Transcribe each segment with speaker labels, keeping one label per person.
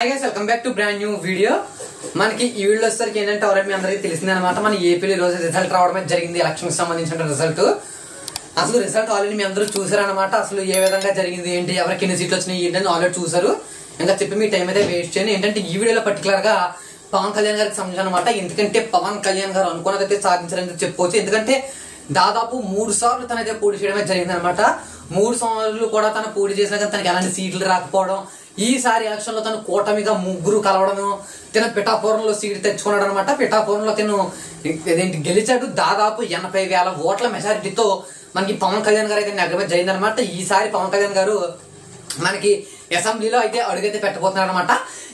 Speaker 1: Hi guys, welcome back to brand new video. మనకి ఈ వీడియోలో వచ్చేసరికి ఏంటంటే ఆల్రెడీ మీ అందరికీ తెలిసిందే అనమాట. మన ఏపీలో ఈ రోజు రిజల్ట్ రావడం జరిగింది. ఎలక్షన్ కి సంబంధించిన రిజల్ట్. అసలు రిజల్ట్ ఆల్రెడీ మీ అందరూ చూసారనమాట. అసలు ఏ విధంగా జరిగింది, ఏంటి, ఎవరికి ఎన్ని సీట్లు వచ్చినాయి ఏంటని ఆల్రెడీ చూసారు. ఇంకా చెప్పి మీ టైం అయితే వేస్ట్ చేయని. ఏంటంటే ఈ వీడియోలో పర్టికులర్ గా పవన్ కళ్యాణ్ గారికి సంబంధించిన అనమాట. ఎందుకంటే పవన్ కళ్యాణ్ గారు అనుకున్నదైతే సాధించారని చెప్పుకోవచ్చు. ఎందుకంటే దాదాపు 3 సార్లు తనైతే పోటీ చేయడమే జరిగింది అనమాట. 3 సార్లు కూడా తను పోటీ చేసినా కానీ తనకి ఎలాంటి సీట్లు రాకపోవడం, ఈసారి ఎలక్షన్ లో తను కూటమిగా ముగ్గురు కలవడము, తన పిఠాపురంలో సీట్ తెచ్చుకున్నాడు అనమాట. పిఠాపురంలో తను గెలిచాడు. దాదాపు 80,000 ఓట్ల మెజారిటీతో మనకి పవన్ కళ్యాణ్ గారు అయితే నెగ్గడం జరిగింది అనమాట. ఈసారి పవన్ కళ్యాణ్ గారు మనకి అసెంబ్లీలో అయితే అడుగైతే పెట్టబోతున్నారు అనమాట.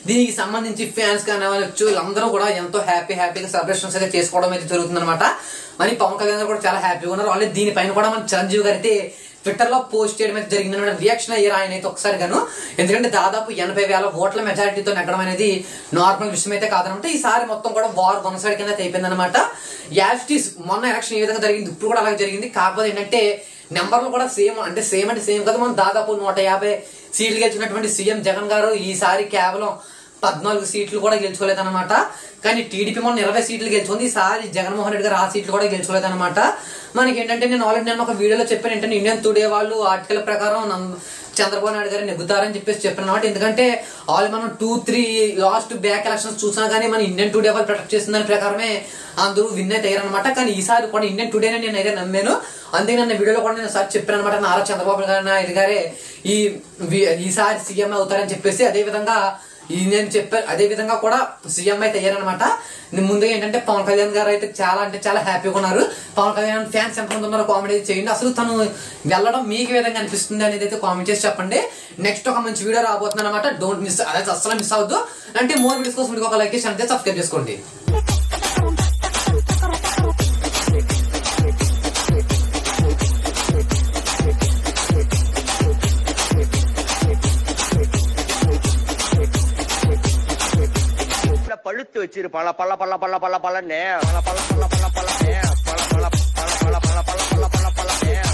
Speaker 1: దీనికి సంబంధించి ఫ్యాన్స్ కానీ వీళ్ళందరూ కూడా ఎంతో హ్యాపీగా సెలబ్రేషన్స్ అయితే చేసుకోవడం అయితే జరుగుతుంది అనమాట. మరి పవన్ కళ్యాణ్ గారు కూడా చాలా హ్యాపీగా ఉన్నారు. ఆల్రెడీ దీనిపైన కూడా మన చిరంజీవి గారు అయితే ట్విట్టర్ లో పోస్ట్ చేయడం అయితే జరిగింది అనమాట. రియాక్షన్ అయ్యారు ఆయన అయితే ఒకసారి గాను. ఎందుకంటే దాదాపు 80,000 ఓట్ల మెజారిటీతో నెగ్గడం అనేది నార్మల్ విషయం అయితే కాదనమాట. ఈసారి మొత్తం కూడా వార్ వన్ సైడ్ కింద అయిపోయింది అనమాట. యాస్టీస్ మొన్న ఎలక్షన్ ఏ విధంగా జరిగింది, ఇప్పుడు కూడా అలాగే జరిగింది. కాకపోతే ఏంటంటే నెంబర్లు కూడా సేమ్ కదా. మనం దాదాపు 150 సీట్లు గెలిచినటువంటి సీఎం జగన్ గారు ఈసారి కేవలం 14 సీట్లు కూడా గెలుచుకోలేదన్నమాట. కానీ టీడీపీ మొన్న 20 సీట్లు గెలుచుకుంది. ఈసారి జగన్మోహన్ రెడ్డి గారు ఆ సీట్లు కూడా గెలుచుకోలేదన్నమాట. మనకి ఏంటంటే నేను ఆల్రెడీ ఒక వీడియోలో చెప్పాను. ఏంటంటే ఇండియన్ టుడే వాళ్ళు ఆర్టికల్ ప్రకారం చంద్రబాబు నాయుడు గారు నెగ్గుతారని చెప్పాను అనమాట. ఎందుకంటే ఆల్ మనం 2-3 లాస్ట్ బ్యాక్ ఎలక్షన్స్ చూసినా కానీ మన ఇండియన్ టుడే వాళ్ళు ప్రొటెక్ట్ చేసిన దాని ప్రకారమే అందరూ విన్ అయితే అయ్యారనమాట. కానీ ఈసారి కూడా ఇండియన్ టుడేనే నేను అయితే నమ్మాను. అందుకే నన్ను వీడియోలో కూడా నేను సార్ చెప్పాను అనమాట. నారా చంద్రబాబు నాయుడు గారే ఈసారి సీఎం అవుతారని చెప్పేసి. నేను చెప్పాను, అదే విధంగా కూడా సీఎం అయితే అయ్యారనమాట. ముందుగా ఏంటంటే పవన్ కళ్యాణ్ గారు అయితే చాలా హ్యాపీగా ఉన్నారు. పవన్ కళ్యాణ్ ఫ్యాన్స్ ఎంతమంది ఉన్నారో కామెంట్ చేయండి. అసలు తను వెళ్ళడం మీకు ఏ విధంగా అనిపిస్తుంది అనేది అయితే కామెంట్ చేసి చెప్పండి. నెక్స్ట్ ఒక మంచి వీడియో రాబోతుంది అనమాట. డోంట్ మిస్, అదే అసలు మిస్ అవ్వద్దు. అంటే మోర్ వీడియోస్ కోసం మీకు ఒక లైక్ చేసి అంటే సబ్స్క్రైబ్ చేసుకోండి.
Speaker 2: பழுத்து வச்சிரு பல பல பல பல பல பலன்னு பல பல பல பல பல பல பல பல பல பல பல பல பல பல